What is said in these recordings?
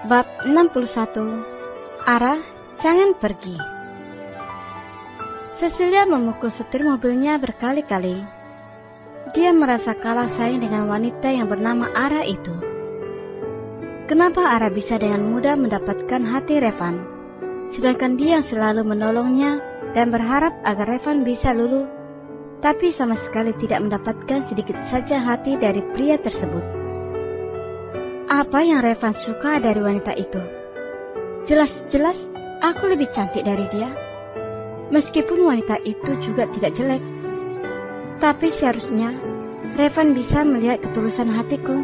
Bab 61. Ara, jangan pergi. Cecilia memukul setir mobilnya berkali-kali. Dia merasa kalah saing dengan wanita yang bernama Ara itu. Kenapa Ara bisa dengan mudah mendapatkan hati Revan, sedangkan dia yang selalu menolongnya dan berharap agar Revan bisa luluh, tapi sama sekali tidak mendapatkan sedikit saja hati dari pria tersebut. Apa yang Revan suka dari wanita itu? Jelas-jelas aku lebih cantik dari dia. Meskipun wanita itu juga tidak jelek, tapi seharusnya Revan bisa melihat ketulusan hatiku.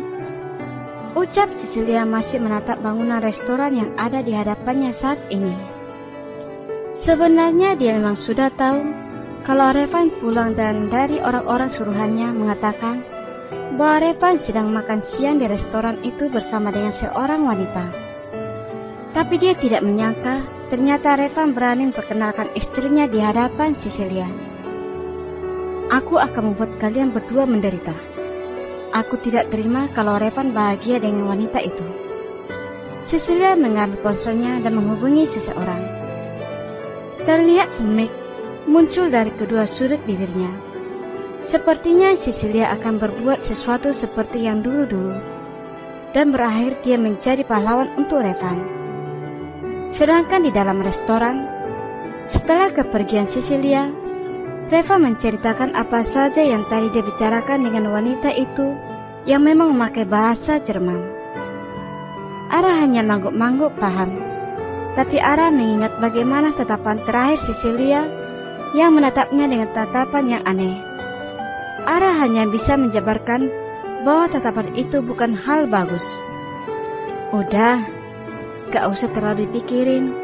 Ucap Cecilia masih menatap bangunan restoran yang ada di hadapannya saat ini. Sebenarnya dia memang sudah tahu kalau Revan pulang dan dari orang-orang suruhannya mengatakan bahwa Revan sedang makan siang di restoran itu bersama dengan seorang wanita. Tapi dia tidak menyangka ternyata Revan berani memperkenalkan istrinya di hadapan Cecilia. Aku akan membuat kalian berdua menderita. Aku tidak terima kalau Revan bahagia dengan wanita itu. Cecilia mengambil ponselnya dan menghubungi seseorang. Terlihat semik muncul dari kedua sudut bibirnya. Sepertinya Cecilia akan berbuat sesuatu seperti yang dulu-dulu, dan berakhir dia menjadi pahlawan untuk Revan. Sedangkan di dalam restoran, setelah kepergian Cecilia, Revan menceritakan apa saja yang tadi dia bicarakan dengan wanita itu yang memang memakai bahasa Jerman. Ara hanya mangguk-mangguk paham, tapi Ara mengingat bagaimana tatapan terakhir Cecilia yang menatapnya dengan tatapan yang aneh. Ara hanya bisa menjabarkan bahwa tatapan itu bukan hal bagus. Udah, gak usah terlalu dipikirin.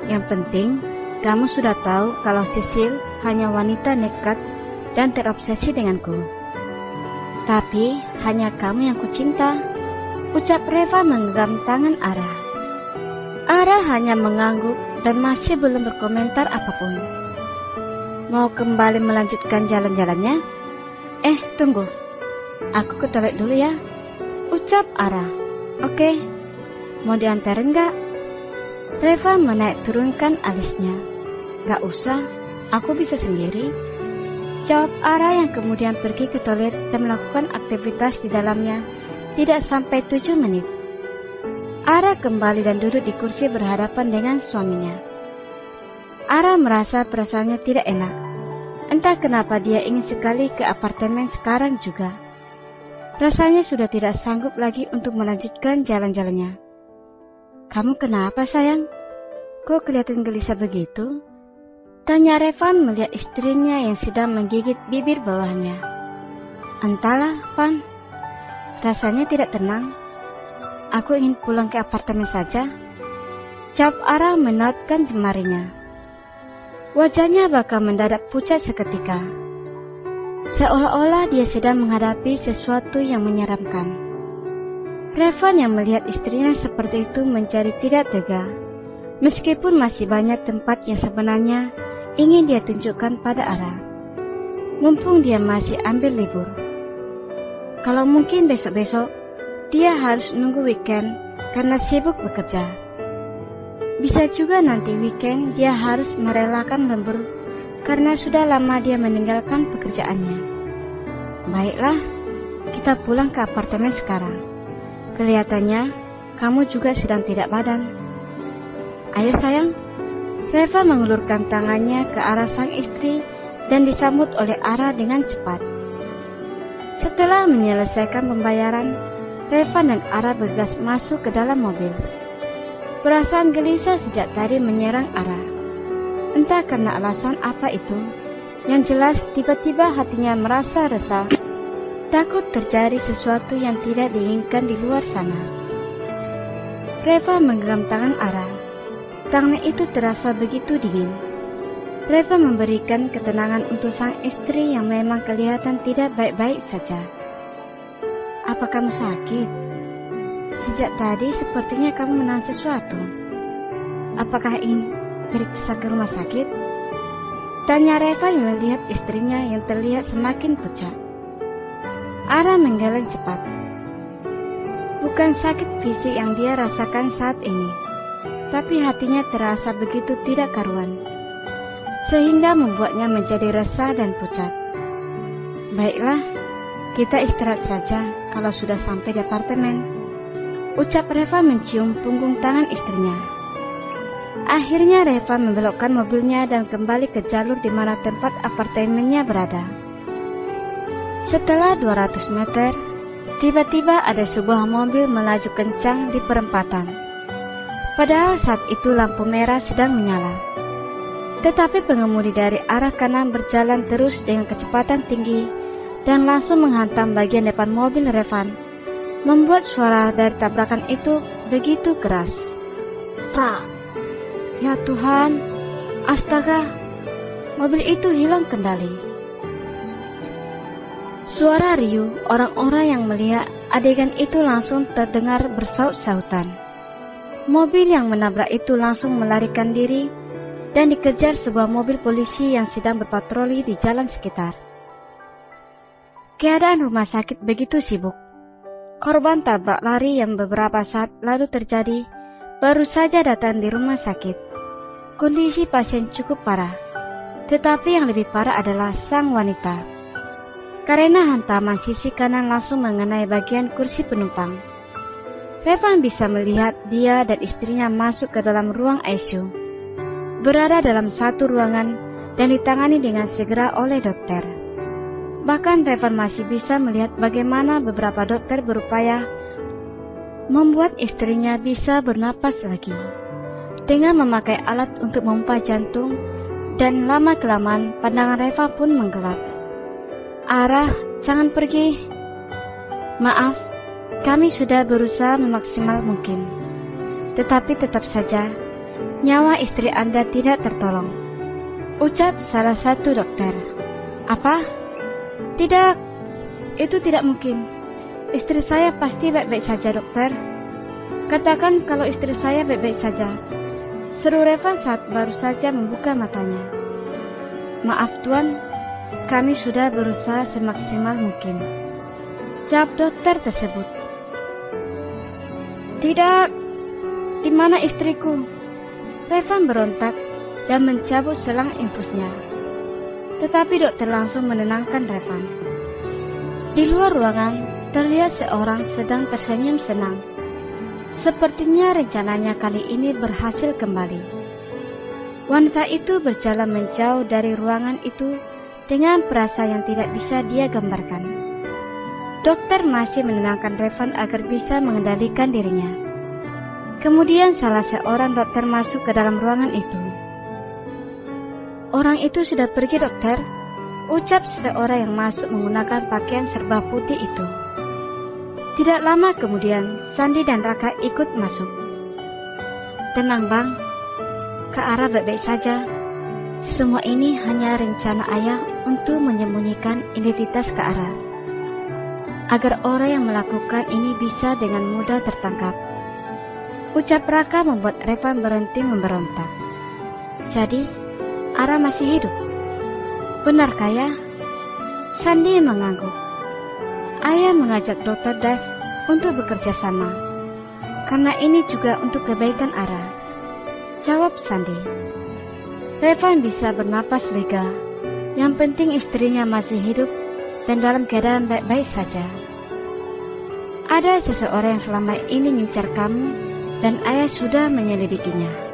Yang penting, kamu sudah tahu kalau Cecil hanya wanita nekat dan terobsesi denganku. Tapi, hanya kamu yang kucinta, ucap Reva menggenggam tangan Ara. Ara hanya mengangguk dan masih belum berkomentar apapun. Mau kembali melanjutkan jalan-jalannya? Tunggu. Aku ke toilet dulu ya, ucap Ara. Oke, mau diantarin gak? Reva menaik turunkan alisnya. Gak usah, aku bisa sendiri, jawab Ara yang kemudian pergi ke toilet dan melakukan aktivitas di dalamnya tidak sampai 7 menit. Ara kembali dan duduk di kursi berhadapan dengan suaminya. Ara merasa perasaannya tidak enak. Entah kenapa dia ingin sekali ke apartemen sekarang juga. Rasanya sudah tidak sanggup lagi untuk melanjutkan jalan-jalannya. Kamu kenapa sayang? Kok kelihatan gelisah begitu? Tanya Revan melihat istrinya yang sedang menggigit bibir bawahnya. Entahlah, Van. Rasanya tidak tenang. Aku ingin pulang ke apartemen saja, jawab Ara menautkan jemarinya. Wajahnya bakal mendadak pucat seketika, seolah-olah dia sedang menghadapi sesuatu yang menyeramkan. Revan yang melihat istrinya seperti itu menjadi tidak tega, meskipun masih banyak tempat yang sebenarnya ingin dia tunjukkan pada Ara. Mumpung dia masih ambil libur. Kalau mungkin besok-besok, dia harus nunggu weekend karena sibuk bekerja. Bisa juga nanti weekend dia harus merelakan lembur karena sudah lama dia meninggalkan pekerjaannya. Baiklah, kita pulang ke apartemen sekarang. Kelihatannya kamu juga sedang tidak badan. Ayo sayang. Reva mengulurkan tangannya ke arah sang istri dan disambut oleh Ara dengan cepat. Setelah menyelesaikan pembayaran, Reva dan Ara bergegas masuk ke dalam mobil. Perasaan gelisah sejak tadi menyerang Ara. Entah karena alasan apa itu, yang jelas tiba-tiba hatinya merasa resah, takut terjadi sesuatu yang tidak diinginkan di luar sana. Reva menggenggam tangan Ara. Tangan itu terasa begitu dingin. Reva memberikan ketenangan untuk sang istri yang memang kelihatan tidak baik-baik saja. Apa kamu sakit? Sejak tadi sepertinya kamu menahan sesuatu. Apakah ingin periksa ke rumah sakit? Tanya Reva yang melihat istrinya yang terlihat semakin pucat. Ara menggeleng cepat. Bukan sakit fisik yang dia rasakan saat ini, tapi hatinya terasa begitu tidak karuan, sehingga membuatnya menjadi resah dan pucat. Baiklah, kita istirahat saja kalau sudah sampai di apartemen, ucap Reva mencium punggung tangan istrinya. Akhirnya Reva membelokkan mobilnya dan kembali ke jalur di mana tempat apartemennya berada. Setelah 200 meter, tiba-tiba ada sebuah mobil melaju kencang di perempatan. Padahal saat itu lampu merah sedang menyala. Tetapi pengemudi dari arah kanan berjalan terus dengan kecepatan tinggi dan langsung menghantam bagian depan mobil Revan, membuat suara dari tabrakan itu begitu keras. Prak! Ya Tuhan, astaga, mobil itu hilang kendali. Suara riuh orang-orang yang melihat adegan itu langsung terdengar bersaut-sautan. Mobil yang menabrak itu langsung melarikan diri dan dikejar sebuah mobil polisi yang sedang berpatroli di jalan sekitar. Keadaan rumah sakit begitu sibuk. Korban tabrak lari yang beberapa saat lalu terjadi baru saja datang di rumah sakit. Kondisi pasien cukup parah, tetapi yang lebih parah adalah sang wanita. Karena hantaman sisi kanan langsung mengenai bagian kursi penumpang. Revan bisa melihat dia dan istrinya masuk ke dalam ruang ICU, berada dalam satu ruangan dan ditangani dengan segera oleh dokter. Bahkan Revan masih bisa melihat bagaimana beberapa dokter berupaya membuat istrinya bisa bernapas lagi dengan memakai alat untuk memompa jantung, dan lama-kelamaan pandangan Reva pun menggelap. Ara, jangan pergi. Maaf, kami sudah berusaha memaksimal mungkin. Tetapi tetap saja, nyawa istri Anda tidak tertolong, ucap salah satu dokter. Apa? Tidak, itu tidak mungkin. Istri saya pasti baik-baik saja, dokter. Katakan kalau istri saya baik-baik saja, seru Revan saat baru saja membuka matanya. Maaf Tuan, kami sudah berusaha semaksimal mungkin, jawab dokter tersebut. Tidak, di mana istriku? Revan berontak dan mencabut selang infusnya. Tetapi dokter langsung menenangkan Revan. Di luar ruangan terlihat seorang sedang tersenyum senang. Sepertinya rencananya kali ini berhasil kembali. Wanita itu berjalan menjauh dari ruangan itu dengan perasa yang tidak bisa dia gambarkan. Dokter masih menenangkan Revan agar bisa mengendalikan dirinya. Kemudian salah seorang dokter masuk ke dalam ruangan itu. Orang itu sudah pergi, dokter, ucap seseorang yang masuk menggunakan pakaian serba putih itu. Tidak lama kemudian, Sandi dan Raka ikut masuk. Tenang bang, Kak Ara baik-baik saja. Semua ini hanya rencana ayah untuk menyembunyikan identitas Kak Ara, agar orang yang melakukan ini bisa dengan mudah tertangkap. Ucap Raka membuat Revan berhenti memberontak. Jadi, Ara masih hidup? Benarkah ya? Sandi mengangguk. Ayah mengajak Dr. Dave untuk bekerja sama, karena ini juga untuk kebaikan Ara, jawab Sandi. Revan bisa bernapas lega. Yang penting istrinya masih hidup dan dalam keadaan baik-baik saja. Ada seseorang yang selama ini mengincar kamu dan ayah sudah menyelidikinya.